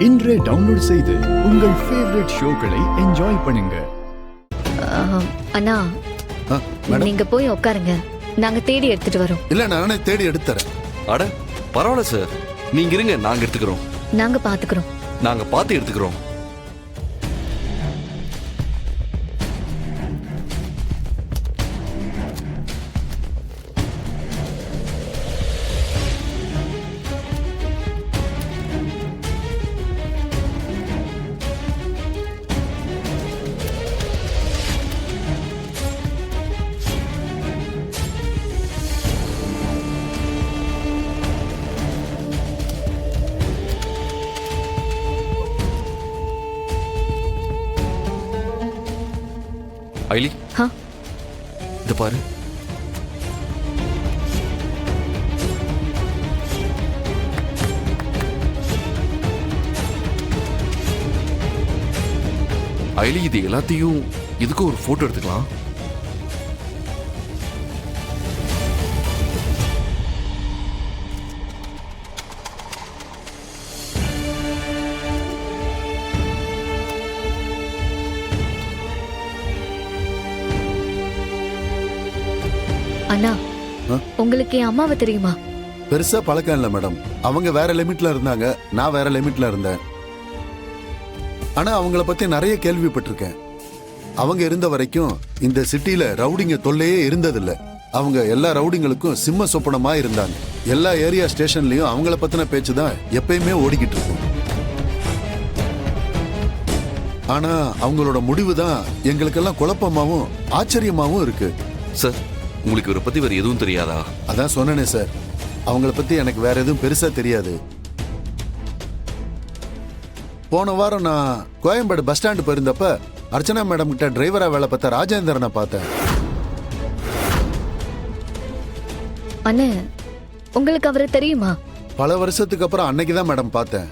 இன்றே டவுன்லோட் செய்து உங்கள் ஃபேவரட் ஷோக்களை என்ஜாய் பண்ணுங்க. அண்ணா ஆ, மேடம். நீங்க போய் உட்காருங்க, நாங்க தேடி எடுத்துட்டு வரோம். இல்ல நானே தேடி எடுத்துறேன். அட பரவாயில்ல சார், நீங்க இருங்க, நாங்க எடுத்துக்கிறோம். நாங்க பாத்துக்கிறோம். நாங்க பார்த்து எடுத்துக்கிறோம். ஐலி, ஹா? இத பாரு. ஐலி, இது எல்லாத்தையும் இதுக்கு ஒரு போட்டோ எடுத்துக்கலாம். அண்ணா, ஆ? உங்களுக்கு என் அம்மாவை தெரியுமா? பெருசா பழக்கம் இல்ல மேடம். அவங்க வேற லிமிட்ல இருந்தாங்க, நான் வேற லிமிட்ல இருந்தேன். ஆனா அவங்கள பத்தி நிறைய கேள்விப்பட்டிருக்கேன். அவங்க இருந்த வரைக்கும் இந்த சிட்டில ரவுடிங்க தொல்லையே இருந்ததில்ல. அவங்க எல்லா ரவுடிங்களுக்கும் சிம்ம சொப்பனமா இருந்தாங்க. எல்லா ஏரியா ஸ்டேஷன்லயும் அவங்கள பத்தின பேச்சு தான் எப்பயுமே ஓடிக்கிட்டு இருக்கும். ஆனா அவங்களோட முடிவு தான் எங்களுக்கெல்லாம் குழப்பமாவும் ஆச்சரியமாவும் இருக்கு. சார், உங்களுக்கு இவரை பத்தி வேற எதுவும் தெரியாதா? அதான் சொன்னனே சார், அவங்கள பத்தி எனக்கு வேற எதுவும் பெருசா தெரியாது. போன வாரம் நான் கோயம்பேடு பஸ் ஸ்டாண்டு போயிருந்தப்ப அர்ச்சனா மேடம் கிட்ட டிரைவரா வேலை பார்த்த ராஜேந்திரனை பார்த்தேன். அண்ணே, உங்களுக்கு அவரை தெரியுமா? பல வருஷத்துக்கு அப்புறம் அன்னைக்குதான் மேடம் பார்த்தேன்.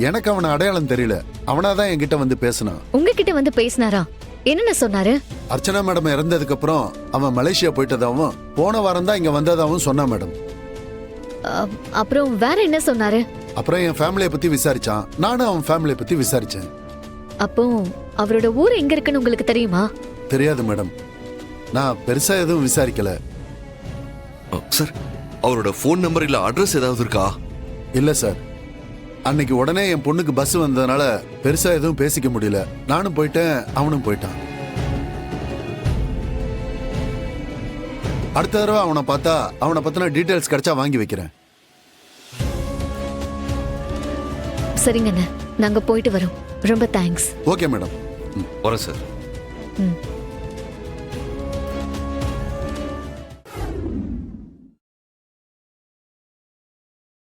எனக்கு அவனை அடையாளம் தெரியல. அவனாதான் என்கிட்ட வந்து பேசினான். உங்ககிட்ட வந்து பேசினாரா? என்னென்ன சொன்னாரு? அர்ச்சனா மேடம் இறந்ததுக்கு அப்புறம் அவன் மலேசியா போயிட்டதாவும் போன வாரம் தான் இங்க வந்ததாவும் சொன்னான் மேடம். அப்புறம் வேற என்ன சொன்னாரு? அப்புறம் என் ஃபேமிலியை பத்தி விசாரிச்சான். நானும் அவன் ஃபேமிலியை பத்தி விசாரிச்சேன். அப்போ அவரோட ஊர் எங்க இருக்குன்னு உங்களுக்கு தெரியுமா? தெரியாது மேடம், நான் பெருசா எதுவும் விசாரிக்கல. சார், அவரோட ஃபோன் நம்பர் இல்ல அட்ரஸ் ஏதாவது இருக்கா? இல்ல சார், அன்னைக்கு உடனே என் பொண்ணுக்கு பஸ் வந்ததுனால பெருசா எதுவும் பேசிக்க முடியல. நானும் போயிட்டேன், அவனும் போயிட்டான். அடுத்த தடவை அவனை பார்த்தா அவனை பத்தின டீடைல்ஸ் கிடைச்சா வாங்கி வைக்கிறேன். சரிங்கண்ணே, நாங்க போயிட்டு வரோம். ரொம்ப தேங்க்ஸ். Okay madam. வரேன் சார். ம்.